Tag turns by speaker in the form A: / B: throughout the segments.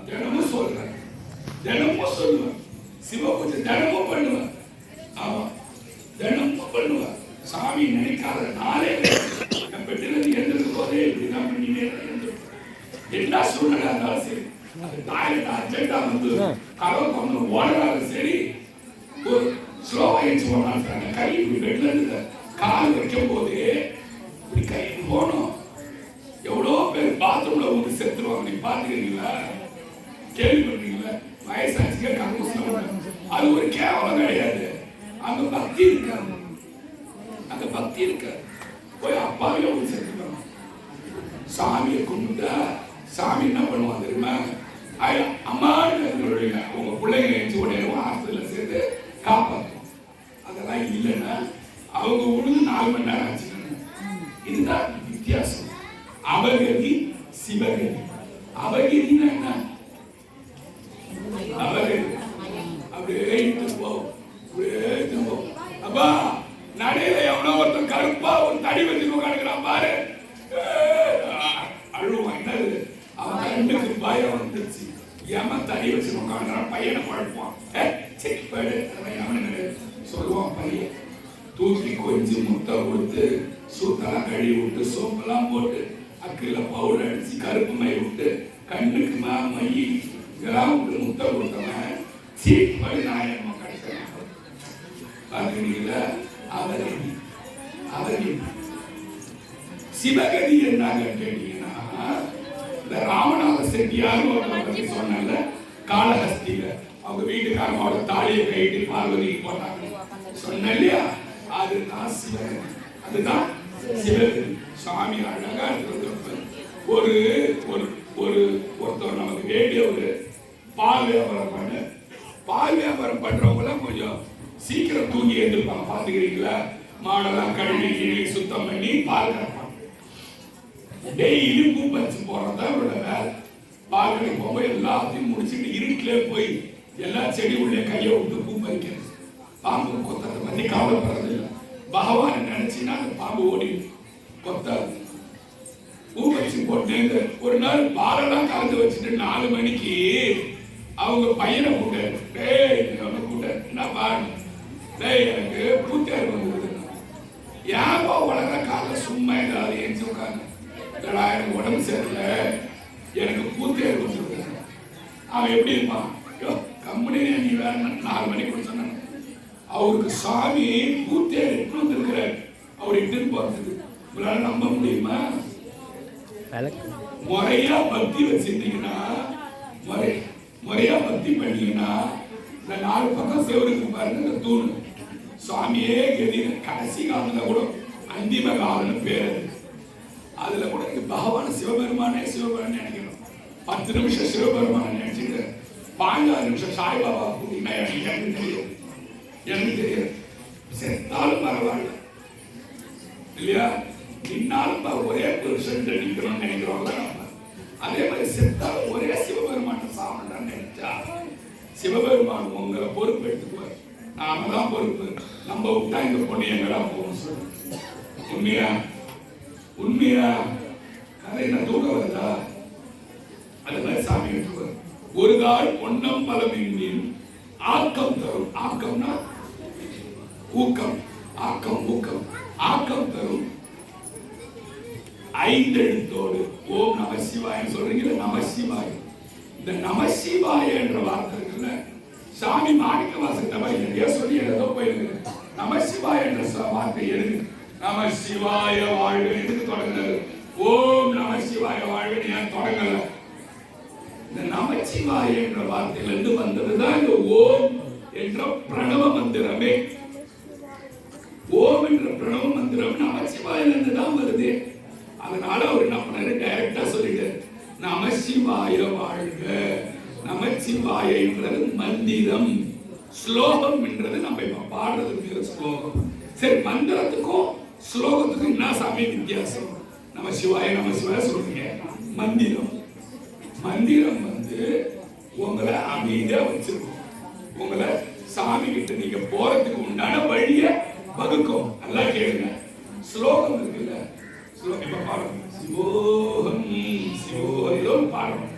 A: தினமும் சொல்றேன், தினமும் சொல்லுவேன். சிவ பூஜை தினமும் பண்ணுவேன். ஆமா, தினமும் பண்ணுவேன். சாமி நினைக்காத நாளே என் பெட்டிலிருந்து எழுந்திருக்கும் போதே இப்படிதான் பண்ணினே என்ன சூழ்நிலை இருந்தாலும் சரி, டாய்லெட் அர்ஜென்டா வந்து கதவை கொண்டு ஓடுறாலும் சரி, ஒரு ஸ்லோவா எழுச்சி போனாங்க. கை இப்படி பெட்ல இருந்து கால் வைக்கும் போதே இப்படி கை போகணும். எவ்வளோ பேர் பாத்ரூம்ல வந்து செத்துருவாங்க. நீங்க பாத்துக்கிறீங்களா? கேள்விப்பட்டீங்களா? வயசாச்சுக்கே கக்கூஸ்ல அது ஒரு கேவலம் கிடையாது. அங்க பக்தி இருக்காங்க, அங்க பக்தி இருக்க. போய் அப்பாவில வந்து செத்துருவாங்க. சாமியை கும்பிட்டா சாமி என்ன பண்ணுவாங்க தெரியுமா? அம்மா உங்க பிள்ளைங்க எழுச்சி உடனே ஹாஸ்பிட்டல்ல சேர்த்து காப்பாற்றும். அதெல்லாம் இல்லைன்னா அவங்க உடனே 4 மணி நேரம் ஆச்சு. இதுதான் வித்தியாசம். அவகதி சிவகதி. அவகதினா என்ன? அவகதி அப்படியே அப்பா நடையில எவனோ ஒருத்தன் கருப்பா ஒரு தடி வச்சு உட்காந்துக்கிறான் பாரு, அழுவான். என்னது? அவன் கண்ணுக்கு பயம் வந்துருச்சு. ஏமா தடி வச்சு உட்காந்துக்கிறான், பையனை குழப்பான். சொல்லுவான் பையன். தூக்கி கொஞ்சம் முட்டை கொடுத்து சூத்தெல்லாம் கழுவி விட்டு சோப்பெல்லாம் போட்டு அக்கில பவுடர் அடிச்சு கருப்பு மை விட்டு கண்ணுக்கு மை இதெல்லாம் விட்டு முட்டை கொடுத்தவன் சீப்படி நாயமா கிடைக்கிறான். பார்க்கிறீங்களா? அவகதி. அவகதி. சிவகதி என்னங்க கேட்டீங்கன்னா, இந்த ராமநாத செட்டியார் ஒருத்தர் சொன்னாங்க. காளஹஸ்தியில அவங்க வீட்டுக்காரங்களோட தாலியை கைட்டு பார்வதி போட்டாங்க சொன்ன இல்லையா? அதுதான் சிவகதி. அதுதான் சிவகதி. சாமி அழகா இருக்கிறது. ஒரு ஒரு ஒரு ஒருத்தர் நமக்கு வேண்டிய ஒரு பால் வியாபாரம் பண்ண, பால் வியாபாரம் பண்றவங்க கொஞ்சம் சீக்கிரம் தூங்கி எழுந்திருப்பாங்க. பாத்துக்கிறீங்களா? மாடெல்லாம் கழுவி சுத்தம் பண்ணி பால் கறப்பாங்க. டெய்லி பூ பறிச்சு போறதா அவரோட வேலை. பால் கடைக்கு போகும்போது எல்லாத்தையும் முடிச்சுட்டு இருட்டிலே போய் எல்லா செடி உள்ளே கையை விட்டு பூ பறிக்கிறது. பாம்பு கொத்தத்தை பத்தி கவலைப்படுறது இல்லை. பகவானை நினைச்சுன்னா அந்த பாம்பு ஓடி கொத்தாது. பூ பறிச்சு போட்டு ஒரு நாள் பாலெல்லாம் கலந்து வச்சுட்டு 4 மணிக்கு அவங்க பையனை கூட்ட என்ன பாருங்க, எனக்கு பூத்தேர் வந்து ஏன்பா வளர கால சும்மா ஏதாவது எஞ்சி உட்காந்து எனக்கு உடம்பு சரியில்ல, எனக்கு பூத்தேர் வந்து. அவன் எப்படி இருப்பான்? கம்பெனி நீ வேற 4 மணிக்கு சொன்னாங்க. அவருக்கு சாமி பூத்தேர் எட்டு வந்திருக்கிறார். அவர் இட்டு போறதுக்கு உங்களால நம்ப முடியுமா? முறையா பக்தி வச்சிருந்தீங்கன்னா, முறையா பக்தி பண்ணீங்கன்னா, இந்த 4 பக்கம் செவருக்கு பாருங்க, இந்த தூண் சுவாமியே கதி. கடைசி காலத்துல கூட அந்திம காலம்னு பேரு. அதுல கூட பகவான சிவபெருமானே சிவபெருமான் நினைக்கணும். 10 நிமிஷம் சிவபெருமான நினைச்சுட்டு 15 நிமிஷம் சாய்பாபா கூட்டினா எனக்கு தெரியும். எனக்கு தெரியும். செத்தாலும் பரவாயில்ல இல்லையா? நின்னாலும் ஒரே புருஷன் நிற்கிறோம்னு நினைக்கிறோம்ல. அதே மாதிரி செத்தாலும் ஒரே சிவபெருமான சாமண்டான்னு நினைச்சா சிவபெருமான் உங்களை பொறுப்பு எடுத்துக்குவார். நாம தான் பொறுப்பு. நம்ம விட்டா இந்த பொண்ணு எங்கடா போகும் சொல்லு. உண்மையா? உண்மையா? கதை என்ன தூக்கம் வருதா? அது மாதிரி சாமி எடுத்துக்குவார். ஒரு கால் பொன்னம் பலமின் ஆக்கம் தரும். ஆக்கம்னா ஊக்கம். ஆக்கம் ஊக்கம். ஆக்கம் தரும் 5 எழுத்தோடு ஓம் நம சிவாய சொல்றீங்க. நம சிவாய. இந்த நம சிவாய என்ற வார்த்தை இருக்குல்ல, சாமி மாணிக்க வாசகத்தை எங்கேயோ சொல்லி எழுத போயிருக்கு. நம சிவாய என்ற வார்த்தை எழுது. நம சிவாய வாழ்க எதுக்கு தொடங்குறது? ஓம் நம சிவாய வாழ்க ஏன் தொடங்கல? இந்த நமச்சிவாய என்ற வார்த்தையிலிருந்து வந்ததுதான் இந்த ஓம் என்ற பிரணவ மந்திரமே. ஓம் என்ற பிரணவ மந்திரம் நமச்சிவாயிலிருந்து தான் வருது. அதனால அவர் என்ன பண்ணாரு? டைரக்டா சொல்லிட்டாரு, நமசிவாய வாழ்க. நமச்சிவாய என்றது மந்திரம். ஸ்லோகம் என்றது நம்ம இப்ப பாடுறது ஸ்லோகம். சரி, மந்திரத்துக்கும் ஸ்லோகத்துக்கும் என்ன சாமி வித்தியாசம்? நமசிவாய நமசிவாய சொல்றீங்க. மந்திரம் மந்திரம் வந்து உங்களை அமைதியா வச்சிருக்கும். உங்களை சாமி கிட்ட நீங்க போறதுக்கு உண்டான வழிய வகுக்கும். நல்லா கேளுங்க. ஸ்லோகம் இருக்குல்ல, ஸ்லோகம் இப்ப பாடணும். சிவோகம் சிவோகம் பாடணும்.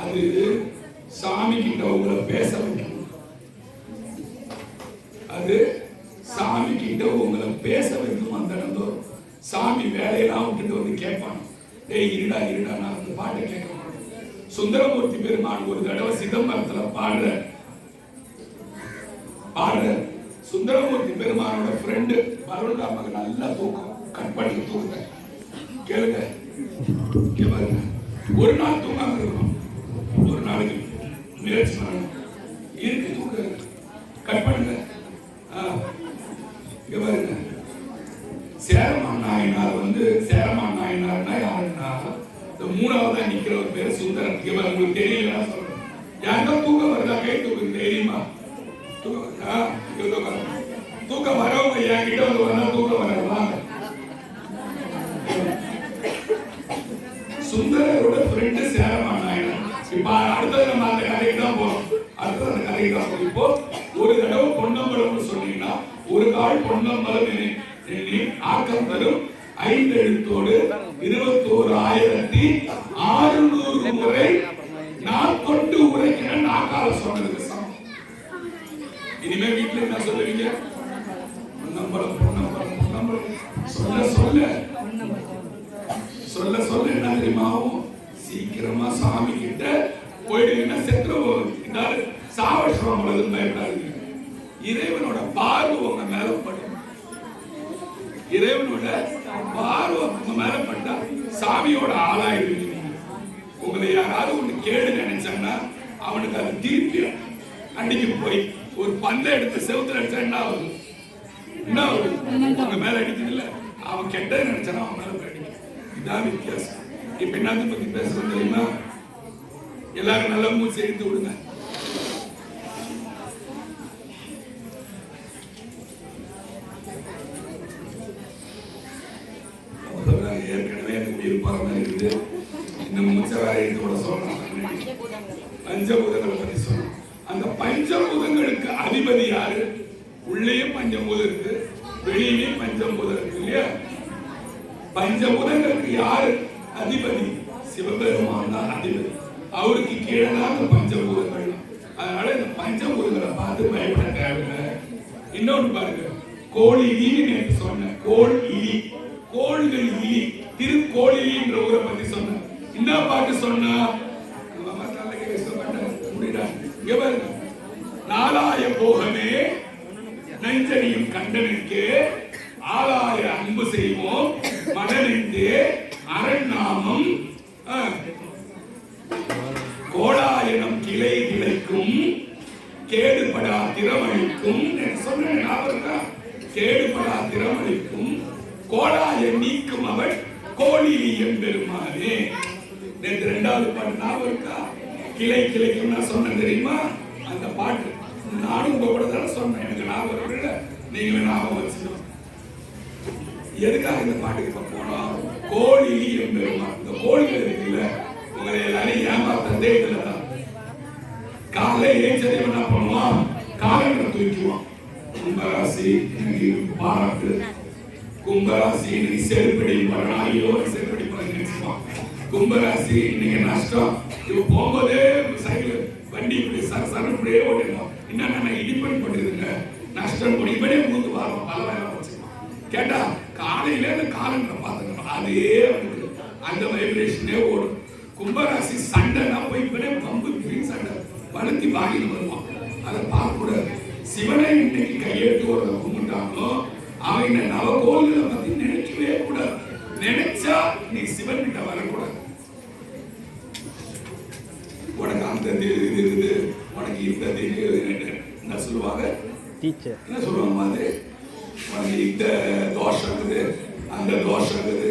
A: அது சாமி கிட்ட உங்களை பேச வைக்கும். அது சாமி கிட்ட உங்களை பேச வைக்கும். அந்த இடத்துல சாமி வேலையெல்லாம் விட்டுட்டு வந்து கேட்பான், டேய் இருடா இருடா, நான் அந்த பாட்டை கேட்க மாட்டேன். சுந்தரமூர்த்தி பெருமான் ஒரு தடவை சிதம்பரத்துல பாடுற சுந்தரமூர்த்தி பெருமானோட ஃப்ரெண்டு பரவல்காம நல்லா தூக்கம், கட் பண்ணி தூங்க கேளுங்க. ஒரு நாள் தூங்காம இருக்கணும், ஒரு நாளைக்கு முயற்சி பண்ணணும். இருக்கு தூக்க கட் பண்ணுங்க. பாருங்க, சேரமான் நாயனார் சேரமான் நாயனார்னா யாருன்னா மூணாவதா நிக்கிற ஒரு பேர் சுந்தரன். உங்களுக்கு தெரியல சொல்றேன். யாருக்கா தூக்கம் வருதா? கை தூக்கு தெரியுமா? தூக்கம் வரவங்க என்கிட்ட வந்து வந்தா தூக்கம் வரலாம். சுந்தரரோட ஃப்ரெண்டு சேரமான் நாயனார். இப்ப அடுத்தது நம்ம அந்த கதைக்கு தான் போறோம். இப்போ ஒரு தடவை பொன்னம்பலம் சொன்னீங்கன்னா ஒரு கால் பொன்னம்பலம் எண்ணி ஆக்கம் தரும் 5 எழுத்தோடு 21,600 முறை நான் கொண்டு உரைக்கிறேன். நாக்கால சொன்னதுக்கு சமம். இனிமே வீட்டுல என்ன சொல்லுவீங்க? பொன்னம்பலம் பொன்னம்பலம் பொன்னம்பலம் சொல்ல சொல்ல என்ன தெரியுமா? சீக்கிரமா சாமி கிட்ட போயிடுங்கன்னா செத்து சாவடிச்சுவாங்க. பயப்படாதீங்க. இறைவனோட பார்வை உங்க மேல படும். இறைவனோட பார்வை உங்க மேல பட்டா சாமியோட ஆளாயிடுவீங்க. உங்களை யாராவது ஒண்ணு கேடு நினைச்சாங்கன்னா அவனுக்கு அது திருப்பி அன்னைக்கு போய் ஒரு பந்தை எடுத்து செவுத்துல அடிச்சா என்ன ஆகுது? உங்க மேல அடிக்குது இல்ல, அவன் கெட்டது நினைச்சானா அவன் மேல அடிக்கும். இதான் வித்தியாசம். இப்ப என்னத்தை பத்தி பேசுறது தெரியுமா? எல்லாரும் நல்லா மூச்சு எடுத்து விடுங்க. ஏற்கனவே எனக்கு உயிர் பரமா இருக்குது. இன்னும் மூச்ச வேற எடுத்து கூட சொல்லலாம். பஞ்சபூதங்களை பத்தி சொல்லணும். அந்த பஞ்சபூதங்களுக்கு அதிபதி யாரு? உள்ளேயும் பஞ்சபூதம் இருக்கு, வெளியிலேயும் பஞ்சபூதம் இருக்கு இல்லையா? பஞ்சபூதங்களுக்கு யாரு அதிபதி? சிவபெருமான் தான் அதிபதி. அவருக்கு கீழே தான் அந்த பஞ்சபூதங்கள். அதனால இந்த பஞ்சபூதங்களை பார்த்து பயப்பட தேவையில்லை. இன்னொன்னு பாருங்க, கோழி இலின்னு சொன்ன கோள் இலி, கோள்கள் இலி, திருக்கோளிலின்ற ஊரை பத்தி சொன்ன. என்ன பாட்டு சொன்னா? நாலாய போகமே நெஞ்சனியும் கண்டனுக்கு ஆலாய அன்பு செய்வோம் மனநின்றே அரண்நாமம் கோடாயனம் கிளை கிளைக்கும் கேடுபடா திறமளிக்கும் சொன்ன. கேடுபடா திறமளிக்கும் கோடாய நீக்கும் அவள் கோழிலி என்பெருமானே. நேற்று 2வது பாட்டு ஞாபகம் இருக்கா? கிளை கிளைக்கும் நான் சொன்னேன் தெரியுமா? அந்த பாட்டு நானும் உங்க கூட தானே சொன்னேன். எனக்கு ஞாபகம் இல்ல, நீங்களும் ஞாபகம் வச்சுக்கணும். எதுக்காக இந்த பாட்டுக்கு இப்ப போனோம்? கோழிலி என்பெருமான். இந்த கோழிகள் இருக்குல்ல, உங்களை எல்லாரையும் ஏமாத்ததே இதுலதான். காலையில ஏஞ்சதை என்ன பண்ணுவான்? காலங்களை தூக்கிடுவான். கும்பராசி எனக்கு பாராட்டு, கும்பராசி இன்னைக்கு செருப்படி பரணாயோ செருப்படி பரவான். கும்பராசி இன்னைக்கு நஷ்டம். இப்ப போகும்போதே சைக்கிள் வண்டி இப்படி சரப்படியே ஓடிடும். என்ன இடிப்பன் பண்ணிருங்க, நஷ்டம் பண்ணி இப்படியே மூந்து வரும். பலவாயிரம் வச்சுக்கலாம். கேட்டா காலையில அந்த காலங்களை பார்த்துக்கணும். அதே அந்த வைப்ரேஷனே ஓடும். கும்பராசி சண்டைனா போய் இப்படியே பம்பு சண்டை வளர்த்தி வாங்கிட்டு வருவான். அதை பார்க்க கூடாது. சிவனை இன்னைக்கு கையெழுத்து ஒரு கும்பிட்டாங்களோ அவங்க நவகோள்களை பத்தி நினைக்கவே கூடாது. நினைச்சா நீ சிவன் கிட்ட வரக்கூடாது. உனக்கு அந்த இருக்குது, உனக்கு இந்த என்ன சொல்லுவாங்க, என்ன சொல்லுவாங்க மாதிரி, உனக்கு இந்த தோஷம் இருக்குது, அந்த தோஷம் இருக்குது.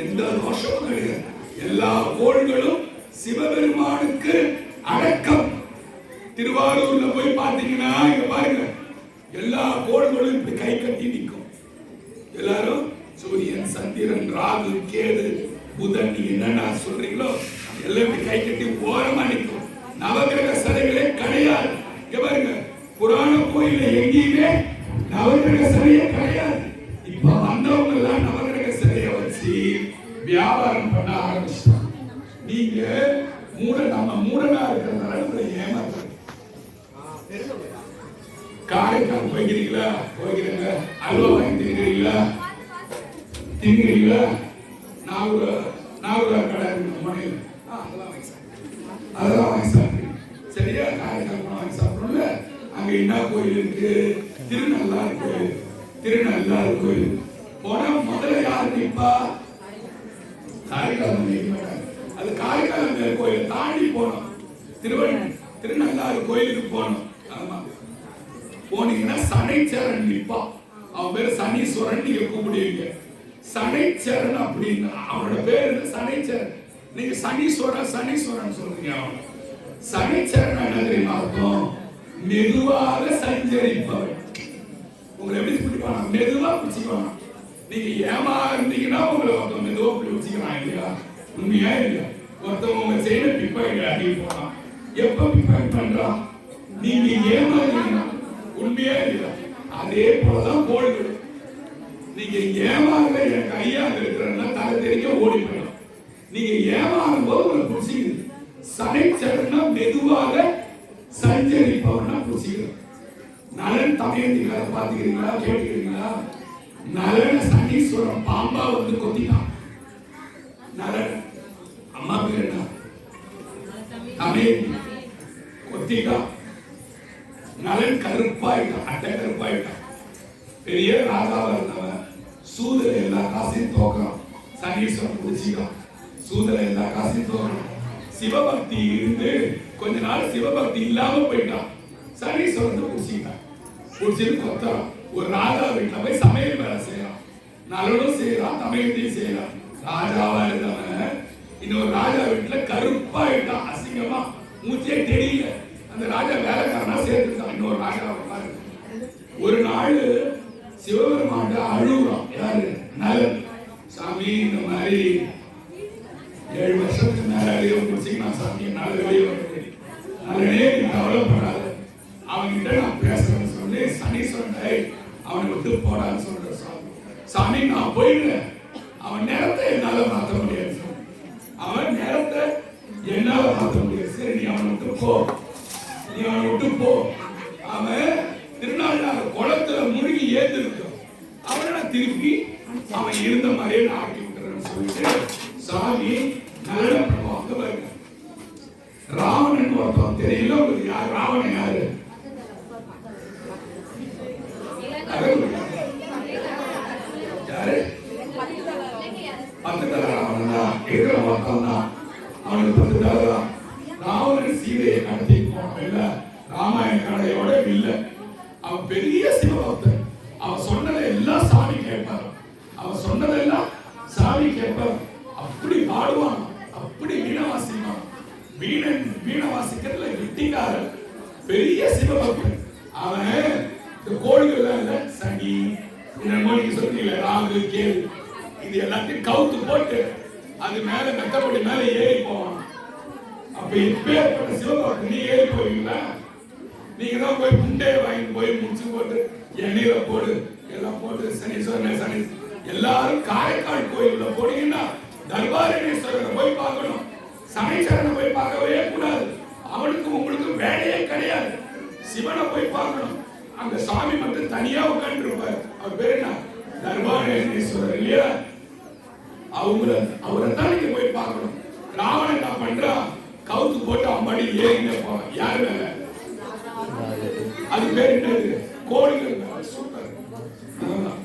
A: எந்த தோஷமும் கிடையாது. எல்லா கோள்களும் சிவபெருமானுக்கு அடக்கம். திருவாரூர்ல போய் பாத்தீங்கன்னா இங்க பாருங்க, எல்லா கோள்களும் இப்படி கை கட்டி நிற்கும். எல்லாரும் சூரியன், சந்திரன், ராகு, கேது, புதன், நீங்க என்னென்ன சொல்றீங்களோ எல்லாம் இப்படி கை கட்டி ஓரமா நிற்கும். நவகிரக சிலைகளே கிடையாது. இங்க பாருங்க, புராண கோயில எங்கேயுமே நவகிரக சிலையே கிடையாது. இப்ப வந்தவங்க எல்லாம் நவகிரக சிலையை வச்சு வியாபாரம் பண்ண ஆரம்பிச்சிட்டாங்க. நீங்க மூட நம்ம மூடனா இருக்கிறதுனால உங்களை ஏமாத்துறது. காரைக்கால் போய்க்கிறீங்களா? போய்க்கிறீங்க. அல்வா வாங்கி திங்கிறீங்களா? திங்கிறீங்களா? நாகூர் கடை மனையில் அதெல்லாம் வாங்கி சாப்பிடுறீங்க. சரியா? காரைக்கால் வாங்கி சாப்பிடணும்ல. அங்க என்ன கோயில் இருக்கு? திருநள்ளாறு கோயில். திருநள்ளாறு கோயில் போனா முதல்ல யாரு நிற்பா? காரைக்கால் நிற்க மாட்டாங்க. அது காரைக்கால் கோயில் தாண்டி போனோம். திருநள்ளாறு கோயிலுக்கு போனோம். ஆமா, போனீங்கன்னா சனைச்சரன் நிற்பா. அவன் பேரு சனீஸ்வரன். நீங்க கூப்பிடுவீங்க சனைச்சரன் அப்படின்னு. அவனோட பேரு சனைச்சரன். நீங்க சனீஸ்வரன் சொல்றீங்க. அவன் சனைச்சரன் என்ன தெரியுமா அர்த்தம்? மெதுவாக சஞ்சரிப்பவன். உங்களை எப்படி பிடிப்பானா? மெதுவா பிடிச்சிக்குவானா. நீங்க ஏமா இருந்தீங்கன்னா உங்களை ஒருத்தன் மெதுவா பிடிச்சிக்கிறான் இல்லையா? உண்மையா இல்லையா? ஒருத்தவங்க உங்க செய்யற பிக்பாக்கெட் அதிகம் போனா எப்ப பிக்பாக்கெட் பண்றான்? நீங்க ஏமாறீங்கன்னா உண்மையா இல்லையா? அதே போலதான் கோள்கள். நீங்க ஏமாறல எனக்கு ஐயா இருக்கிறன்னா தலை தெரிக்க ஓடி போயிடும். நீங்க ஏமாறும் போது உங்களை பிடிச்சிக்குது. சனைச்சரன்னா மெதுவாக சஞ்சரிப்பவனா பிடிச்சிக்கிறது. நலன் தமையந்தி கதை பாத்துக்கிறீங்களா? கேட்டுக்கிறீங்களா? நலன் சனீஸ்வரன் பாம்பா வந்து கொத்திட்டான். நலன் அம்மா பேர் என்ன? தமையந்தி கொத்திட்டான். நலன் கருப்பாயிட்டான். அட்டை கருப்பாயிட்டான். பெரிய ராஜாவா இருந்தவன் சூதுல எல்லா காசையும் தோக்குறான். சனீஸ்வரன் பிடிச்சிட்டான். சூதுல எல்லா காசையும் தோக்குறான். சிவபக்தி இருந்து கொஞ்ச நாள் சிவபக்தி இல்லாம போயிட்டான். சனீஸ்வரன் பிடிச்சிட்டான். பிடிச்சிட்டு கொத்தறான். ஒரு ராஜா வீட்டுல போய் சமையல் வேலை செய்யறான். நலனும் செய்யறான், தமையத்தையும் செய்யறான். ராஜாவா இருந்தவன் இன்னொரு ராஜா வீட்டுல கருப்பாயிட்டான். அசிங்கமா மூச்சே தெரியல. அந்த ராஜா வேலைக்காரனா சேர்த்துட்டான். இன்னொரு ராஜாவை பாருங்க. ஒரு நாள் சிவபெருமான் அழுகுறான். யாரு? நலன். சாமி இந்த மாதிரி 7 வருஷத்துக்கு மேல வெளியே முடிச்சுக்கலாம் சாமி. என்னால வெளியே வருது. நலனே நீ கவலைப்படாத. அவன்கிட்ட நான் பேசுறேன்னு சொல்லி சனீஸ்வரன் அவனை விட்டு போடான்னு சொல்ற. சாமி நான் போயிடுறேன். அவன் நேரத்தை என்னால மாற்ற முடியாது. அவன் நேரத்தை என்னால மாற்ற முடியாது. சரி நீ அவனை விட்டு போ. நீ அவனை விட்டு போ. அவன் திருநாள்ளாறு குளத்துல முழுகி ஏந்திருக்கும். அவனை திருப்பி அவன் இருந்த மாதிரியே நான் ஆக்கி விட்டுறேன்னு சொல்லிட்டு சாமி நல்ல பிரபாவம் வருங்க. ராவணன் ஒருத்தவன் தெரியல உங்களுக்கு? யார் ராவணன்? யாரு? யாரு? 10 தலை ராவணன் தான். இருக்கிற மொத்தம் தான் அவனுக்கு 10 தலை தான். ராவணன் சீதையை கடத்தி போனோம் இல்ல? ராமாயண கடையோட இல்ல. அவன் பெரிய சிவபக்தன். அவன் சொன்னதை எல்லாம் சாமி கேட்பார். அவன் சொன்னதெல்லாம் சாமி கேட்பார். அப்படி பாடுவான். அப்படி வீணை வாசிப்பான். வீணை வாசிக்கிறதுல கெட்டிக்காரன். பெரிய சிவபக்தன். அவன் இந்த கோழிகள் இல்ல சனி நீங்க சொல்றீங்களா ராகு கேது இது எல்லாத்தையும் கவுத்து போட்டு அது மேல மெத்தப்படி மேல ஏறி போவான். அப்ப எப்பேற்பட்ட சிவபக்தன் நீ ஏறி போவீங்களா? நீங்க தான் போய் புண்டைய வாங்கி போய் முடிச்சு போட்டு எண்ணெயில போடு எல்லாம் போட்டு சனீஸ்வரன் சனி எல்லாரும் காரைக்கால் கோயிலுள்ள போனீங்கன்னா தர்பாரணேஸ்வரரை போய் பார்க்கணும். சனீஸ்வரனை போய் பார்க்கவே கூடாது. அவனுக்கு உங்களுக்கு வேலையே கிடையாது. சிவனை போய் பார்க்கணும். அங்க சாமி மட்டும் தனியா உட்கார்ந்து இருப்பார். அவர் பேர் என்ன? தர்பாரணேஸ்வரர் இல்லையா? அவரை தான் நீங்க போய் பார்க்கணும். ராவணன் என்ன பண்றான்? கவுத்து போட்டு அம்பாடி ஏறிங்க போறான். யாரு மேல? அது பேர் என்னது? கோழிகள் மேல. சூப்பர்.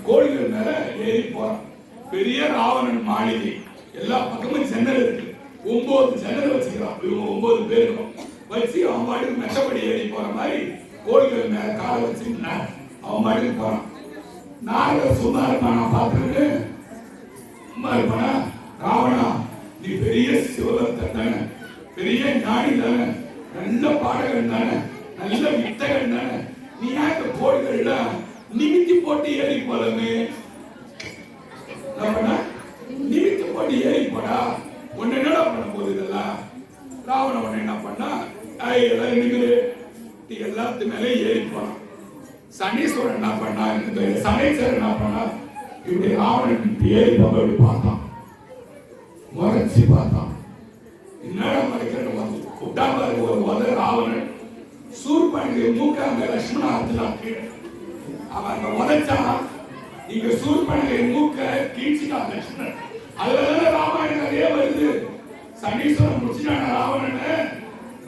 A: கோழிகள் மேல ஏறி போறான். பெரிய ராவணன் மாளிகை. எல்லா பக்கமும் ஜன்னல் இருக்கு. 9 ஜன்னல் வச்சுக்கிறான். இவங்க 9 பேருக்கும் வச்சு அவன் பாட்டுக்கு மெத்தப்படி ஏறி போற மாதிரி கோழிகள் மேல காலை வச்சு அவன் பாட்டுக்கு போறான். நாரத சும்மா இருப்பானா பார்த்துட்டு சும்மா இருப்பானா? ராவணா நீ பெரிய சிவபக்தன் தானே, பெரிய ஞானி தானே, நல்ல பாடகன் தானே, நல்ல வித்தகன் தானே, நீ ஏன் இந்த கோழிகள்ல நிமித்தி போட்டு ஏறி போலமே? நிமித்தி போட்டு ஏறி போடா. உன்னை என்னடா பண்ண போகுது இதெல்லாம்? ராவணன் உன்னை என்ன பண்ணா? எல்லாரும் நிமிரு எல்லாத்து மேலே ஏறி போனான். சனீஸ்வரன் என்ன பண்ணா? சனீஸ்வரன் என்ன பண்ணா? இப்படி ராவணன் ஏறி போய் பார்த்தான். முறைச்சி பார்த்தான். என்னடா மறைக்கிற வந்து குட்டாபாருக்கு ஒரு உத ராவணன் சூர்பனுக்கு மூக்க அந்த லட்சுமண ஆத்துல அவன் அந்த உதைச்சான். இங்க சூர்பனுக்கு மூக்க கீழ்ச்சிட்டான் லட்சுமணன். அதுல ராமாயண கதையே வருது. சனீஸ்வரன் முடிச்சுட்டான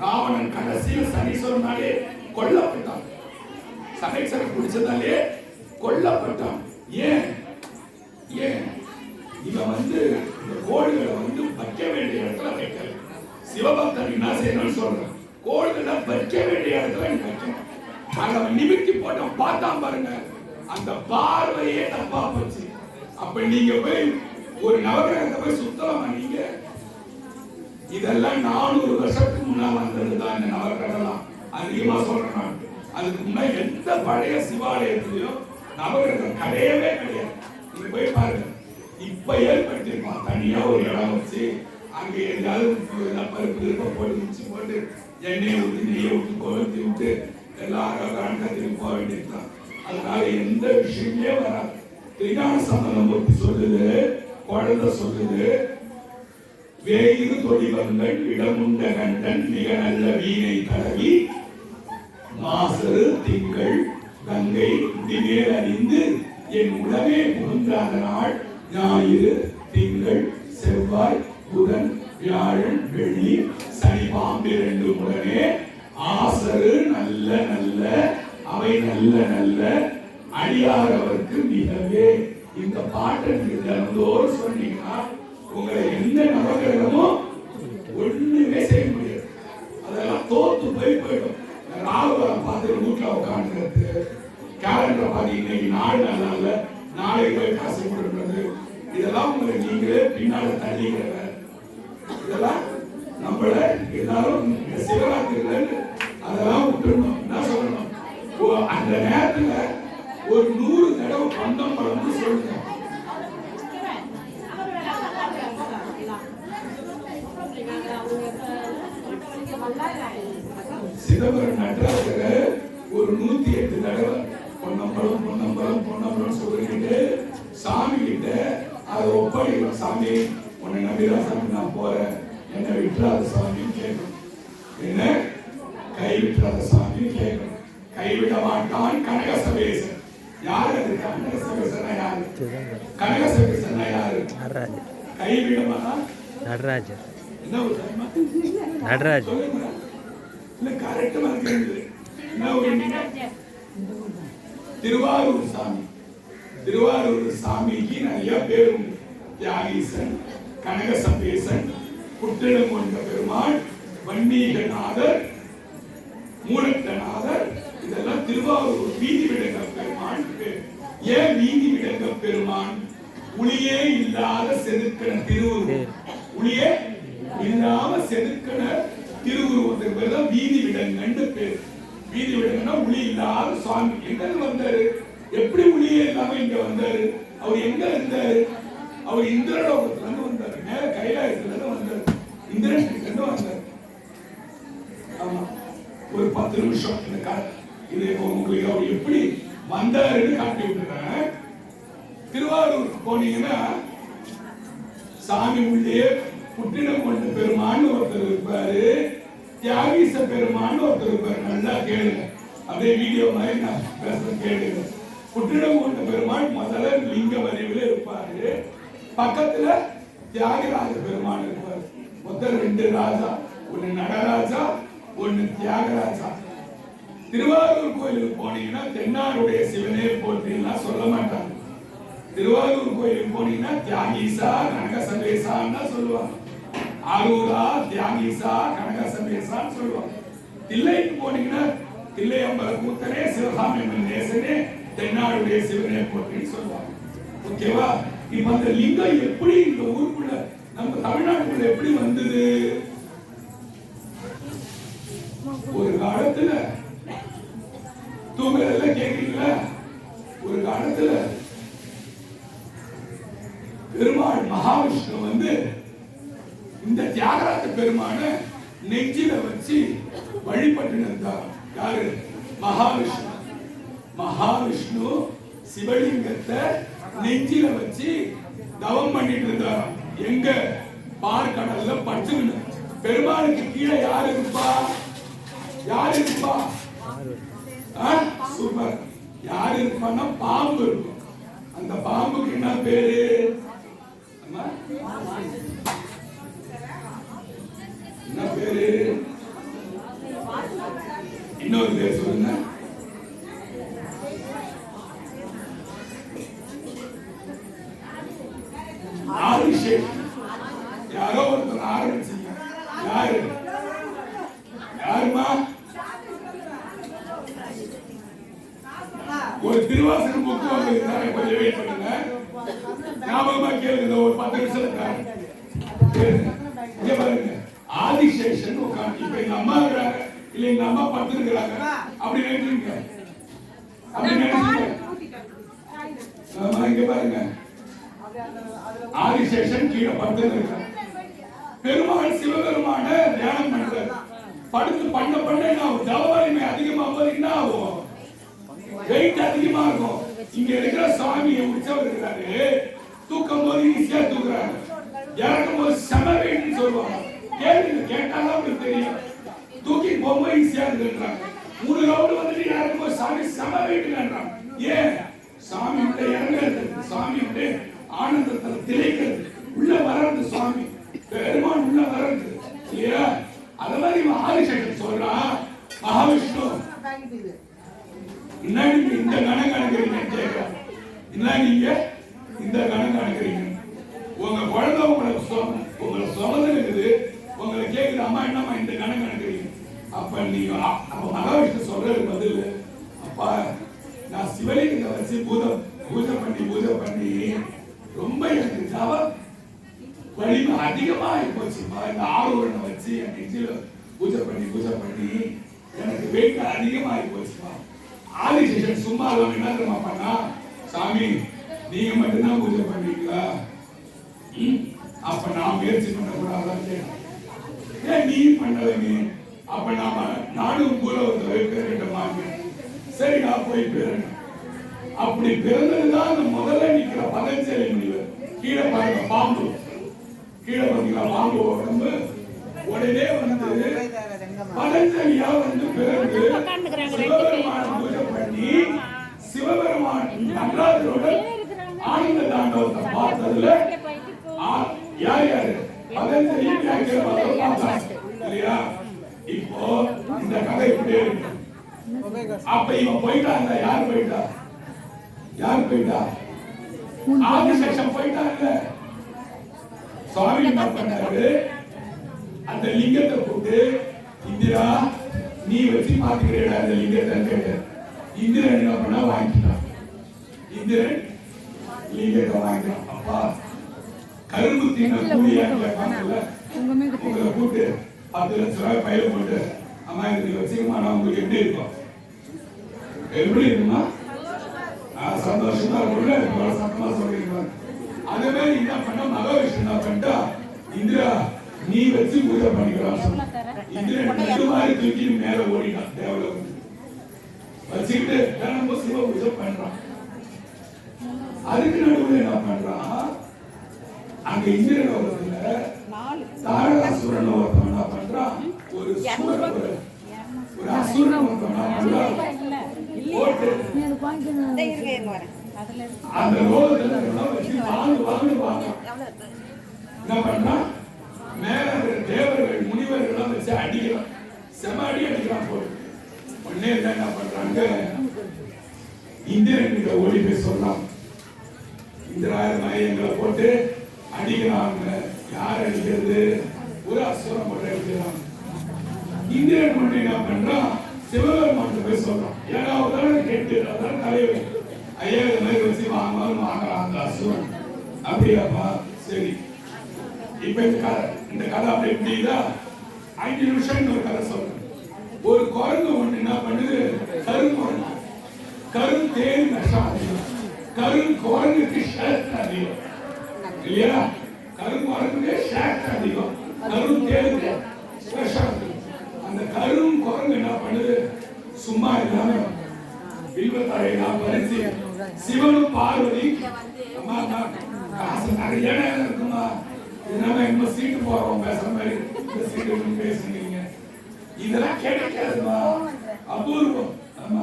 A: ராவணன் கடைசியில் சனீஸ்வரனாலே கொல்லப்பட்டான். சனீஸ்வரன் பிடிச்சதாலே கொல்லப்பட்டான். ஏன் ஏன் இவன் இந்த கோடுகளை வைக்க வேண்டிய இடத்துல வைக்கல. சிவபக்தன் என்ன செய்யணும்னு சொல்றான், கோடுகளை வைக்க வேண்டிய இடத்துல நீ வைக்கணும். அவன் நிமித்தி போட்டான், பார்த்தான் பாருங்க, அந்த பார்வையே தப்பா போச்சு. அப்ப நீங்க போய் ஒரு நவகிரகத்தை போய் சுத்தமா நீங்க இதெல்லாம் 400 வருஷத்துக்கு முன்னால் வந்ததுதான் இந்த நவகிரகம். அதிகமா சொல்றேன். அதுக்கு முன்னாடி எந்த பழைய சிவாலயத்திலையும் நவகிரகம் கிடையவே கிடையாது. நீங்க போய் பாருங்க. இப்ப ஏற்படுத்திருப்பான் தனியா ஒரு இடம் வச்சு அங்க எதாவது பருப்பு போட்டு முடிச்சு போட்டு எண்ணெயை ஊற்றி நெய்யை ஊற்றி கொளுத்தி விட்டு எல்லாரும் கணக்கத்துக்கு போக வேண்டியதுதான். அதனால எந்த விஷயமே வராது. திரிகான சம்பந்தமூர்த்தி சொல்லுது, குழந்தை சொல்லுது, வேயிறு தொழிவங்கள் இடமுண்ட கண்டன் மிக நல்ல வீணை தடவி மாசரு திங்கள் கங்கை முடிமேல் அறிந்து என் உலகே புகுந்தாத நாள் ஞாயிறு திங்கள் செவ்வாய் புதன் வியாழன் வெள்ளி சனி பாம்பு 2 உடனே ஆசரு நல்ல நல்ல அவை நல்ல நல்ல அடியாரவர்க்கு மிகவே. இந்த பாட்டை நீங்க தினந்தோறும் சொன்னீங்கன்னா உங்களை எந்த நவகிரகமோ ஒண்ணுமே செய்ய முடியாது. அதெல்லாம் தோத்து போயிடும். ராகுகாலம் பார்த்து வீட்டுல உட்காந்துருக்கு, கேலண்டரை பார்த்து இன்னைக்கு நாள் நல்லா இல்ல, நாளைக்கு போய் காசு கொடுக்கிறது, இதெல்லாம் உங்களை நீங்களே பின்னால தள்ளிக்கிற. இதெல்லாம் நம்மள எல்லாரும் சிவராத்திரில அதெல்லாம் விட்டுருணும். என்ன சொல்லணும், அந்த நேரத்துல ஒரு 100 தடவை பந்தம் பழம்னு சொல்லுங்க. சிதம்பரம் நடராஜர் ஒரு 108 தடவை பொன்னம்பலம் பொன்னம்பலம் பொன்னம்பலம் சொல்லிட்டு சாமி கிட்ட அதை ஒப்படைக்கணும். சாமி உன்னை நம்பிதான் சாமி நான் போறேன், என்னை விட்டுறாத சாமின்னு கேட்கணும். என்ன கைவிட்டுறாத சாமின்னு கேட்கணும். கைவிட மாட்டான் கனகசபேசன். யாரு அது கனகசபேசன்? யாரு கனகசபேசன்? யாரு கைவிடமானா?
B: நடராஜர்.
A: என்ன ஒரு
B: நடராஜர்
A: இல்ல கரெக்டா இருக்குது. என்ன ஒரு திருவாரூர் சாமி. திருவாரூர் சாமிக்கு நிறைய பேர் உண்டு. தியாகீசன், கனகசபேசன், புத்திரங்கொண்ட பெருமாள், வன்னீகநாதர், மூலத்தநாதர், இதெல்லாம் திருவாரூர் வீதி விடங்க பெருமான் பேர். ஏன் வீதி விடங்க பெருமான்? உளியே இல்லாத செதுக்கின திருவுருவம். உளியே இல்லாம செதுக்கின திருவுருவத்துக்கு பேர் தான் வீதி விடங்கன்னு பேர். வீதி விடங்கன்னா உளி இல்லாத சுவாமி. எங்க வந்தாரு? எப்படி உளியே இல்லாம இங்க வந்தாரு? அவர் எங்க இருந்தாரு? அவர் இந்திரலோகத்துல இருந்து வந்தாரு. மேல கைலாயத்துல இருந்து வந்தாரு. இந்திரன் இருந்து வந்தாரு. ஆமா, ஒரு 10 நிமிஷம் இந்த இது உங்களுக்கு அவர் எப்படி வந்தாருன்னு காட்டி விட்டுறேன். திருவாரூருக்கு போனீங்கன்னா சாமி உள்ளே புற்றினங்கொண்ட பெருமான்னு ஒருத்தர் இருப்பாரு, தியாகீச பெருமான்னு ஒருத்தர் இருப்பாரு. நல்லா கேளுங்க, அப்படியே வீடியோ மாதிரி நான் பேசுறேன் கேளுங்க. புற்றினங்கொண்ட பெருமான் முதல்ல லிங்க வடிவில் இருப்பாரு, பக்கத்துல தியாகராஜ பெருமான் இருப்பாரு. மொத்தம் 2 ராஜா, ஒன்னு நடராஜா ஒன்னு தியாகராஜா. திருவாரூர் கோயிலுக்கு போனீங்கன்னா தென்னாருடைய சிவனே போற்றின்னா சொல்ல மாட்டாங்க. திருவாரூர் கோயிலுக்கு போனீங்கன்னா தியாகீசா கனகசபேசான்னு சொல்லுவாங்க. ஆரூரா தியாகீசா கனகசபேசான்னு சொல்லுவாங்க. தில்லைக்கு போனீங்கன்னா தில்லை அம்பல கூத்தனே சிவகாமி நேசனே தென்னாருடைய சிவனே போற்றின்னு சொல்லுவாங்க. ஓகேவா? இப்ப அந்த லிங்கம் எப்படி இந்த ஊருக்குள்ள நம்ம தமிழ்நாட்டுக்குள்ள எப்படி வந்தது? ஒரு காலத்துல தூங்குறதுல கேட்கீங்களா? ஒரு காலத்துல பெருமாள் மகாவிஷ்ணு இந்த தியாகராஜ பெருமான நெஞ்சில வச்சு வழிபட்டு இருந்தார். யாரு? மகாவிஷ்ணு. மகாவிஷ்ணு சிவலிங்கத்தை நெஞ்சில வச்சு தவம் பண்ணிட்டு இருந்தார். எங்க? பார்க்கடல்ல படுத்துக்கிட்டு. பெருமாளுக்கு கீழே யார் இருப்பா? யார் இருப்பா? சூப்பர். யார் இருப்பான்னா பாம்பு இருக்கும். அந்த பாம்புக்கு என்ன பேரு? என்ன பேரு? இன்னொரு பேர் சொல்லுங்க. ஆதிசேஷன். யாரோ ஒருத்தர் ஆரம்பிச்சீங்க. யாரு? யாருமா? ஒரு திருவாசகம் புக்கு வந்து கொஞ்சம் வெயிட் பண்ணுங்க. ஞாபகமா கேளுங்க. ஒரு 10 நிமிஷம் இங்க பாருங்க. ஆதிசேஷன் உட்காந்து இப்ப எங்க அம்மா இருக்கிறாங்க, இல்ல எங்க அம்மா படுத்துருக்கிறாங்க அப்படி நினைக்கிறீங்க. அப்படி நினைக்கிறீங்க. இங்க பாருங்க. ஆதிசேஷன் கீழே படுத்துருக்கிறாங்க. பெருமாள் சிவபெருமான தியானம் பண்றாரு. படுத்து பண்ண என்ன ஜவவலிமை அதிகமாகும். என்ன ஆகும்? வெயிட் அதிகமா இருக்கும். இங்க இருக்கிற சாமியை உற்சவர் இருக்கிறாரு. தூக்கும் போது ஈஸியா தூக்குறாரு. இறக்கும் போது செம வெயிட்னு சொல்லுவாங்க. கேள்வி கேட்டாலும் உங்களுக்கு தெரியும். தூக்கி போகும்போது ஈஸியா இருக்குன்றாங்க. 3 ரவுண்ட் வந்துட்டு இறக்கும் போது சாமி செம வெயிட்ன்றாங்க. ஏன்? சாமி உள்ள இறங்குறது, சாமி உள்ள ஆனந்தத்தில் திளைக்கிறது, உள்ள வர்றது, சாமி பெருமான் உள்ள வர்றது இல்லையா? அத மாதிரி ஆதிசேஷன் சொல்றான். மகாவிஷ்ணு என்ன நீங்க இந்த கணக்கு கணக்குறீங்க கேட்கிறேன். என்ன நீங்க இந்த கணக்கு கணக்குறீங்க? உங்க குழந்தை உங்களை சுமந்து இருக்குது. உங்களை கேட்குது, அம்மா என்னம்மா இந்த கணக்கு கணக்குறீங்க? அப்ப நீங்க அப்ப மகாவிஷ்ணு சொல்றது பதில், அப்பா நான் சிவலிங்கத்தை வச்சு பூஜை பண்ணி ரொம்ப எனக்கு ஜாவ வலிமை அதிகமா போச்சுப்பா. இந்த ஆரோரணை வச்சு என் நெஞ்சில பூஜை பண்ணி எனக்கு வெயிட் அதிகமா போச்சுப்பா. ஆதிசேஷன் சும்மா என்ன தெரியுமா பண்ணா? சாமி நீங்க மட்டும்தான் பூஜை பண்ணுவீங்களா? அப்ப நான் முயற்சி பண்ணக்கூடாது. ஏன் நீ பண்ணவே? அப்ப நாம நாடும் பூலவத்தை வைக்கிறேன். சரி நான் போய் பிறந்தேன். அப்படி பிறந்ததுதான் அந்த முதல்ல நிக்கிற பதஞ்சலி முனிவர். கீழே பாருங்க பாம்பு. கீழே பாத்தீங்களா பாம்பு உடம்பு? உடனே வந்து பதஞ்சலியா வந்து பிறந்து சிவபெருமான பூஜை பண்ணி சிவபெருமான் நடராஜரோட ஆனந்த தாண்டவத்தை பார்த்ததுல யாரு பதஞ்சலி இல்லையா? இப்போ இந்த கதை இப்படி இருக்கு. அப்ப இவன் போயிட்டாங்க. யார் போயிட்டா? ஆதிசேஷன் போயிட்டா இல்ல? சுவாமி என்ன பண்ணாரு? அந்த லிங்கத்தை போட்டு, இந்திரா நீ வச்சு பாத்துக்கிறேன் அந்த லிங்கத்தை கேட்டு. இந்திரன் என்ன பண்ணா வாங்கிட்டான். இந்திரன் லிங்கத்தை வாங்கிட்டான். அப்பா கரும்பு தீன கூலியா கேட்பாங்கல்ல, உங்களை கூட்டு 10 லட்சம் ரூபாய் பையில போட்டு, அம்மா இதுக்கு வச்சுக்கமா நான் உங்களுக்கு எப்படி இருக்கும்? எப்படி இருக்குமா? சந்தோஷமா இருக்கும்ல? சத்தமா சொல்றீங்க. அதே மாதிரி என்ன பண்ண மகாவிஷ்ணு என்ன பண்ணிட்டா, இந்திரா நீ வச்சு பூஜை பண்ணிக்கலாம். இந்திரன் மாதிரி தூக்கி மேல ஓடினான். தேவலோகம் வச்சுக்கிட்டு நம்ம சிவ பூஜை பண்றான். அதுக்கு நடுவில் என்ன பண்றான்? அங்க இந்திரன் லோகத்துல தாரகாசுரன் ஒருத்தன் என்ன பண்றான்? ஒரு அசுரன் ஒருத்தன் என்ன பண்றான்? போட்டு அந்த லோகத்துல வச்சு வாங்க என்ன பண்றா? மேல தேவர்கள் முனிவர்கள் வச்சு அடிக்கிறான். செம அடிக்கிறான். போட்டு உடனே என்ன பண்றாங்க? இந்திரன் ஓடி போய் சொல்றான், இந்திராயர் எங்களை போட்டு அடிக்கிறாங்க. யார் அடிக்கிறது? ஒரு அசுரம் போட்டு அடிக்கிறாங்க. இந்திரன் மட்டும் என்ன பண்றான்? சிவபெருமான் போய் சொல்றான். ஏன்னா ஒரு கேட்டு அதான் தலைவர் ஐயா இந்த மாதிரி வச்சு வாங்கலாம் அந்த அசுரன். அப்படியாப்பா சரி. இப்ப இந்த கதை அப்படி எப்படிதா 5 நிமிஷம் ஒரு கதை சொல்றேன். ஒரு குரங்கு ஒண்ணு என்ன பண்ணுது? கருங்குரங்கு. கருந்தேன் விஷம் அதிகம். கருங்குரங்குக்கு ஷேக் அதிகம் இல்லையா? கருங்குரங்குக்கு ஷேக் அதிகம். கருந்தேனுக்கு விஷம் அதிகம். அந்த கருங்குரங்கு என்ன பண்ணுது? சும்மா இல்லாம வில்வத்தாயை நான் பறிச்சு சிவனும் பார்வதி அம்மா காசு நிறைய இருக்குமா? நம்ம எங்க சீட்டு போறோம் பேசுற மாதிரி இந்த சீக்கிரம் பேசுறீங்க. இதெல்லாம் கிடைக்காதுமா, அபூர்வம். ஆமா,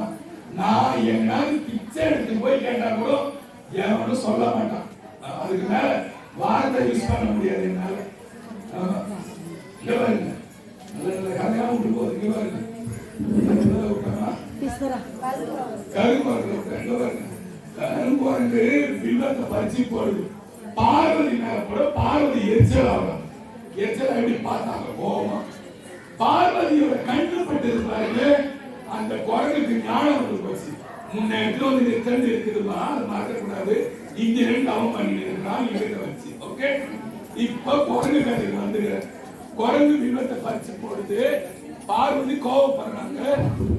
A: நான் என்னாவது பிச்சை எடுத்து போய் கேட்டா கூட எவனும் சொல்ல மாட்டான். அதுக்கு மேல வார்த்தை யூஸ் பண்ண முடியாது என்னால. இங்க பாருங்க, நல்ல கதையெல்லாம் விட்டு போகுது. இங்க பாருங்க, கரும்பு வில்லத்தை பறிச்சு போடுது. பார்வதி மேல கூட பார்வதி எரிச்சல் ஆகும். எரிச்சல் எப்படி பார்த்தாங்க கோபமா. பார்வதியோட கண்ணு பட்டது பாருங்க, அந்த குரங்குக்கு ஞானம் வந்து போச்சு. முன்னேற்றம் வந்து தெரிஞ்சு இருக்குதுமா, அது மாற்றக்கூடாது. இங்க ரெண்டு அவன் பண்ணி இருக்கிறான் இவங்க வச்சு. ஓகே, இப்ப குரங்கு கதைக்கு வந்துடுற. குரங்கு வில்லத்தை பறிச்சு போடுது. பார்வதி கோபப்படுறாங்க.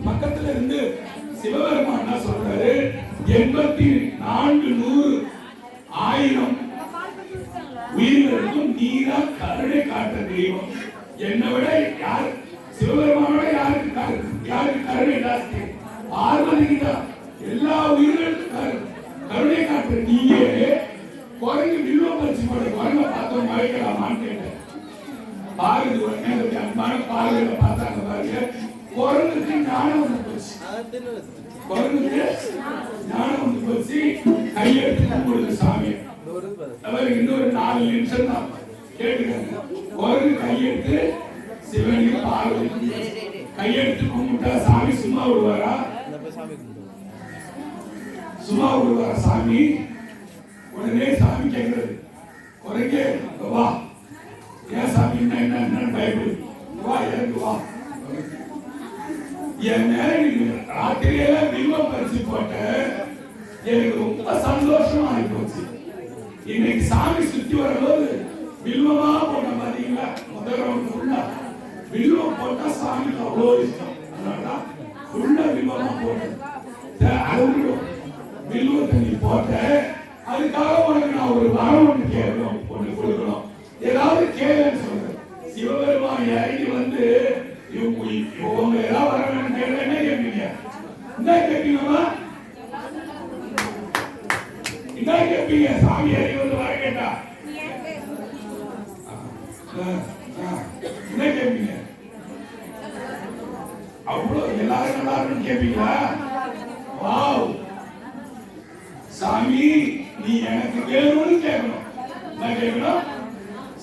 A: பக்கத்துல இருந்து சிவபெருமான் என்ன சொல்றாரு, 84,100,000 உயிர்களுக்கும் நீரா கருணை காட்ட தெய்வம். என்னை விட யார் சிவபெருமானோட யாருக்கு கருணை ஜாஸ்தி? பார்வதிக்கு தான். எல்லா உயிர்களுக்கும் கருணை காட்டுற நீங்க குரங்கு வில்வம் பறிச்சு போட குரங்க பார்த்தோம் மறைக்கலாமான்னு கேட்டேன். பார்வதி உடனே அன்பான பார்வையில பார்த்தாங்க பாருங்க, குரங்குக்கு ஞானம் வந்து போச்சு. குரங்குக்கு ஞானம் வந்து போச்சு. கையெடுத்து கும்பிடுது சாமி. அவருக்கு இன்னொரு 4 நிமிஷம் தான் கேட்டுக்கங்க. குரங்கு கையெடுத்து சிவனுக்கு பார்வதி கையெடுத்து கும்பிட்டா சாமி சும்மா விடுவாரா? சும்மா விடுவாரா சாமி? உடனே சாமி கேட்கிறது, குரங்கே வா. ஏன் சாமி என்ன பயப்படு? வா, எனக்கு வா. என் மேல ராத்திரியில வில்வம் பறிச்சு போட்ட எனக்கு ரொம்ப சந்தோஷமா ஆகி போச்சு. இன்னைக்கு சாமி சுத்தி வரும்போது வில்வமா போட்ட பாத்தீங்களா? முதல் ரவுண்ட் ஃபுல்லா வில்வம் போட்டா சாமிக்கு அவ்வளோ இஷ்டம். அதனாலதான் ஃபுல்லா வில்வமா போட்டேன். வில்வத்தை நீ போட்ட, அதுக்காக உனக்கு நான் ஒரு வரம் ஒன்று கேட்கணும், ஒன்று கொடுக்கணும். ஏதாவது கேளுன்னு சொல்றேன். சிவபெருமான் இறங்கி வந்து இவங்க ஏதாவது வர வேணும் கேட்க. என்ன கேட்பீங்க? என்ன கேட்பீங்கம்மா? என்ன கேட்பீங்க? சாமி இறங்கி வந்து வர கேட்டா என்ன கேட்பீங்க? அவ்வளவு எல்லாரும் நல்லா இருக்குன்னு கேட்பீங்களா? வாவ், சாமி நீ எனக்கு வேணும்னு கேட்கணும். என்ன கேட்கணும்?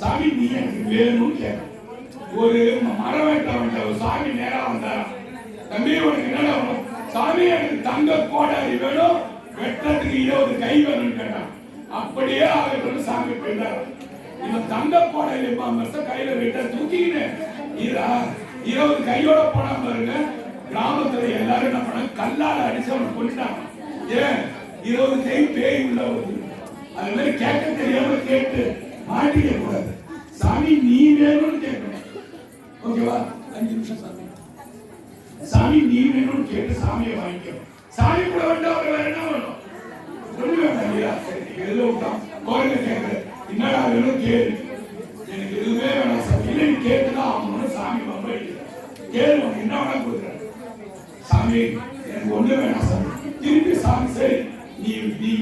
A: சாமி நீ எனக்கு வேணும்னு கேட்கணும். ஒரு மரம் வெட்ட சாமி நேரா வந்தாரா, தம்பி உனக்கு என்னடா வேணும்? சாமி எனக்கு தங்க கோடாரி வேணும், வெட்டத்துக்கு 20 கை வேணும்னு கேட்டான். அப்படியே ஆகட்டும் சாமி போயிட்டாரு. இவன் தங்க கோடாரி கையில வெட்ட தூக்கிக்கிட்டு 20 கையோட போனா பாருங்க. கிராமத்துல எல்லாரும் என்ன பண்ண, கல்லால அடிச்சு அவனை கொண்டுட்டாங்க. ஏன்? 20 கை பேய் உள்ள வருது. அது மாதிரி கேட்க தெரியாம கேட்டு மாட்டிக்க கூடாது. சாமி நீ வேணும்னு கேட்கணும். ஓகேவா? 5 நிமிஷம் சாமி. சாமி நீ வேணும்னு கேட்டு சாமியை வாங்கிக்கணும். சாமி கூட வேண்டாம், அவர் வேற என்ன வேணும்? ஒண்ணு வேண்டாம் இல்லையா? சரி, எதுல விட்டான் கோயில கேட்கற, என்னடா வேணும் கேளு. எனக்கு எதுவுமே வேணாம் சாமி. இல்லை நீ கேட்டுதான் ஆகணும்னு சாமி ரொம்ப கேளு. என்ன வேணா கொடுக்குற சாமி, எனக்கு ஒண்ணு வேணாம் சாமி. திருப்பி சாமி சரி நீ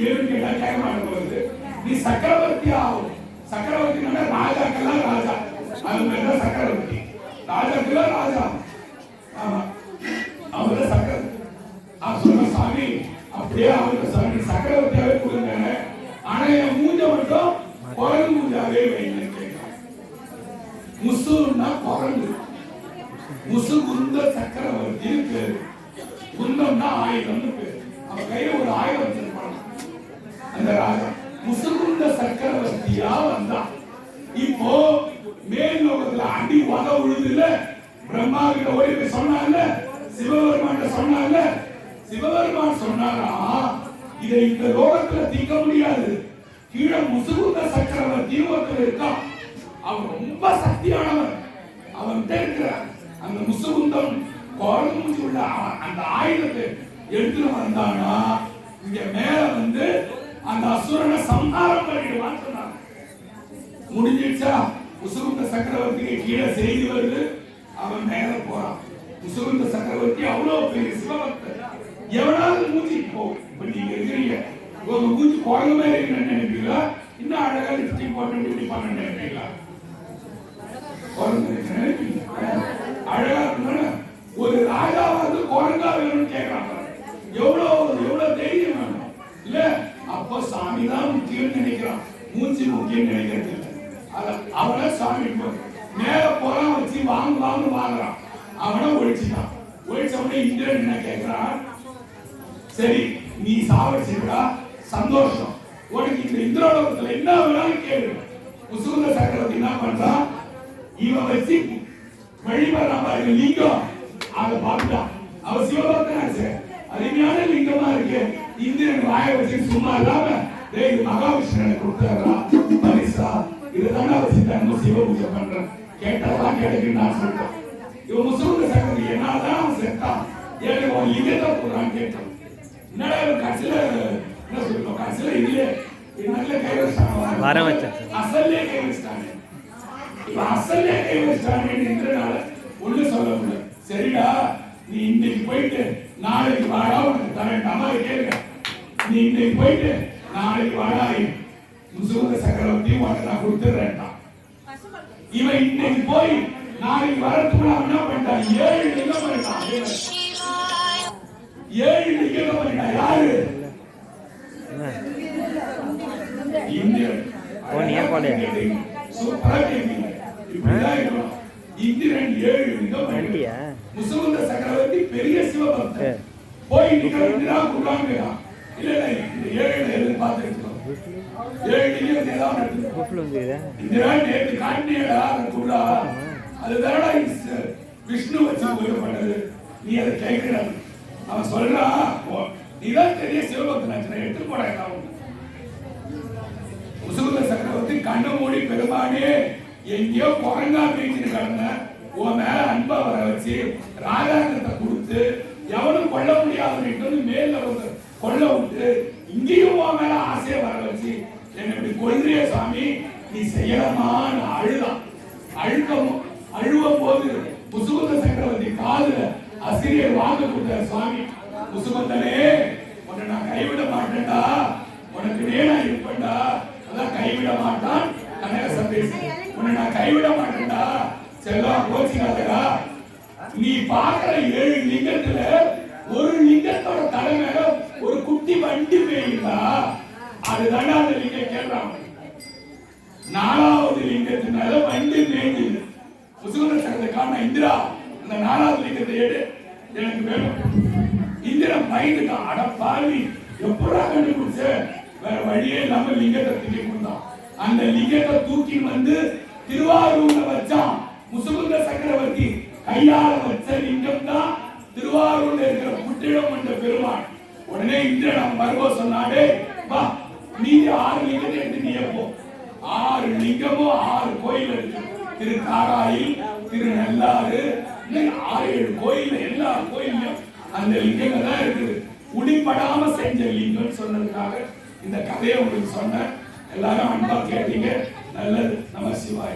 A: வேணும் கேட்டா கேட்க மாட்டேங்குது. நீ சக்கரவர்த்தி ஆகும். சக்கரவர்த்தி ராஜாக்கெல்லாம் ராஜா, அது மாதிரிதான் சக்கரவர்த்தி. ராஜாக்கெல்லாம் ராஜா. ஆமா, அவரு சக்கரவர்த்தி. சொன்ன சாமி அப்படியே அவருக்கு சாமி சக்கரவர்த்தியாவே கொடுங்க. ஆனா என் மூஞ்ச மட்டும் குரங்கு மூஞ்சாவே வைங்க கேட்கிறான். முசுன்னா குரங்கு, முசுகுந்த சக்கரவர்த்தி பேரு. குந்தம்னா ஆயுதம்னு பேரு. அவன் கையில ஒரு ஆயுதம் வச்சிருப்பான் அந்த ராஜா. முசுகுந்த சக்கரவர்த்தியா வந்தான். இப்போ மேல் லோகத்துல அடி வத உழுதுல பிரம்மா கிட்ட ஓடி போய் சொன்னாங்க, சிவபெருமான் சொன்னாங்க. சிவபெருமான் சொன்னாரா, இதை இந்த லோகத்துல தீர்க்க முடியாது. கீழே முசுகுந்த சக்கரவர்த்தி ஒருத்தர் இருக்கான். அவன் ரொம்ப சக்தியானவன். அவன் இருக்கிற அந்த முசுகுந்தம் குரங்கு உள்ள அந்த ஆயுதத்தை எடுத்துட்டு வந்தானா இங்க மேல வந்து அந்த அசுரனை சம்ஹாரம் பண்ணிடுவான்னு சொன்னாங்க. முடிஞ்சிடுச்சா? முசுகுந்த சக்கரவர்த்திக்கு கீழே செய்தி வருது, அவன் மேல போறான். முசுகுந்த சக்கரவர்த்தி அவ்வளவு பெரிய சிவபக்தர். எவனாவது மூஞ்சி போகும். இப்ப நீங்க இருக்கிறீங்க, உங்க மூஞ்சி குரங்கு மேல இருக்குன்னு நினைப்பீங்களா? இன்னும் அழகா லிப்ஸ்டிக் போட்டு இப்படி பண்ண நினைப்பீங்களா? குரங்கு வேணும்னு கேட்கறாங்க. எவ்வளவு தைரியம் வேணும் இல்ல? அப்ப சாமி தான் முக்கியம் நினைக்கிறான், மூஞ்சி முக்கியம் நினைக்கிறது இல்லை. அவனை சாமி மேல போறான் வச்சு வாங்குறான். அவனை ஒழிச்சுட்டான். ஒழிச்சவனே இந்திரன் என்ன கேட்கிறான், சரி நீ சாவடிச்சிருக்கா சந்தோஷம், உனக்கு இந்த இந்திரலோகத்துல என்ன வேணாலும் கேளு. முசுகுந்த சக்கரவர்த்தி என்ன பண்றான், இவன் வச்சு வழிபடுறான் பாருங்க லிங்கம், அதை பார்த்தான். அவன் சிவபக்தனாச்சு, அருமையான லிங்கமா இருக்கு. இந்திரன் வாய வச்சு சும்மா இல்லாம இது மகாவிஷ்ணு கொடுத்தாரா பரிசா, இதுதானே வச்சு தன்மை சிவ பூஜை பண்றேன், கேட்டதான் கிடைக்கும் நான் சொல்றேன். இவன் முசுகுந்த சக்கரவர்த்தி என்னதான் அவன் செத்தான், ஏழு உன் லிங்கத்தை போடுறான்னு கேட்டான். என்னடா கடைசியில என்ன சொல்றோம், கடைசியில இல்லையே நல்ல கை வச்சாங்க,
B: வர வச்சேன்
A: அசல்லே கை வச்சிட்டாங்க. இவன் அசல்லே கை வச்சிட்டாங்கன்றனால ஒண்ணு சொல்ல முடியல. சரிடா நீ இன்னைக்கு போயிட்டு நாளைக்கு வாடா, உனக்கு தரேன் அம்மாவை கேளுங்க. நீ இன்னைக்கு போயிட்டு நாளைக்கு வாடா, முசுகுந்த சக்கரவர்த்தி உனக்கு நான் கொடுத்துறேன்டா. இவன் இன்னைக்கு போய் நாளைக்கு வரதுக்குள்ள என்ன பண்ணிட்டான், 7 லிங்கம் பண்ணிட்டான். 7 லிங்கம் பண்ணிட்டான். யாரு? இந்திரன். சூப்பரா கேட்டீங்க. இப்படிதான் இருக்கணும். இந்திரன் 7 லிங்கம் பண்ணிட்டான். முசுகுந்த சக்கரவர்த்தி பெரிய சிவபக்தர். போய் இந்திரா குடுறாங்க. இல்ல இந்த 7 எதுன்னு பார்த்துருக்கோம். 7 லிங்கம் ஏதாவது நடக்குது. இந்திரா நேற்று காட்டினியடா குடுறா, அது வேறடா விஷ்ணு வச்சு பூஜை பண்ணது, நீ அதை கேட்கிறாரு. அவன் சொல்றான், நீதான் பெரிய சிவபக்தன், எடுத்து போட. முசுகுந்த சக்கரவர்த்தி கண்ணு மூடி பெருமானே எங்கேயோ குரங்கா பேசிட்டு கிடந்த உன் மேல அன்பா வர வச்சு ராஜாங்கத்தை கொடுத்து எவனும் கொல்ல முடியாதுன்னு மேல வந்து கொல்ல விட்டு இங்கேயும் உன் மேல ஆசையை வர வச்சு என்ன இப்படி கொல்றிய சாமி, நீ செய்யலாமான்னு அழுதான். அழுவும் போது முசுகுந்த சக்கரவர்த்தி காதுல அசிரியர் வாங்க கொடுத்த சுவாமி, முசுகுந்தனே உன்னை நான் கைவிட மாட்டேன்டா, உனக்கு நேரா இருப்பேன்டா, அதான் கைவிட மாட்டான் கனகசம் பேசி, உன்னை நான் கைவிட மாட்டேன்டா, செல்லம் கோச்சிக்காதடா. நீ பார்க்கிற 7 லிங்கத்துல ஒரு லிங்கத்தோட தலை மேல ஒரு குட்டி வண்டி மேயுதா, அதுதானே அந்த லிங்கம் கேட்கிறான். 4வது லிங்கத்தினால வண்டி மேயுது. முசுகுந்த சக்கரவர்த்தி காரணம் இந்திரா, அந்த 4வது லிங்கத்தை எடு, எனக்கு வேணும். இந்திரன் பயந்துட்டான். அட பாவி, எப்படா கண்டுபிடிச்ச? வேற வழியே இல்லாம லிங்கத்தை தூக்கி கொடுத்தான். அந்த லிங்கத்தை தூக்கி வந்து திருவாரூர்ல வச்சான். முசுகுந்த சக்கரவர்த்தி கையால வச்ச லிங்கம் தான் திருவாரூர்ல இருக்கிற புற்றிடம் என்ற பெருமாள். உடனே இந்திரன் அவன் வருவ சொன்னாடே, வா நீ 6 லிங்கத்தை எடுத்து நீ எப்போ 6 லிங்கமும் 6 கோயில் இருக்கு. திருக்காராயில், திருநள்ளாறு, 6-7 கோயில், எல்லா கோயிலும் அந்த லிங்கங்கள் தான் இருக்குது. உடிப்படாம செஞ்ச லிங்கம் சொன்னதுக்காக இந்த கதையை உங்களுக்கு சொன்னேன். எல்லாரும் அன்பா கேட்டீங்க. நல்லது. நம சிவாய.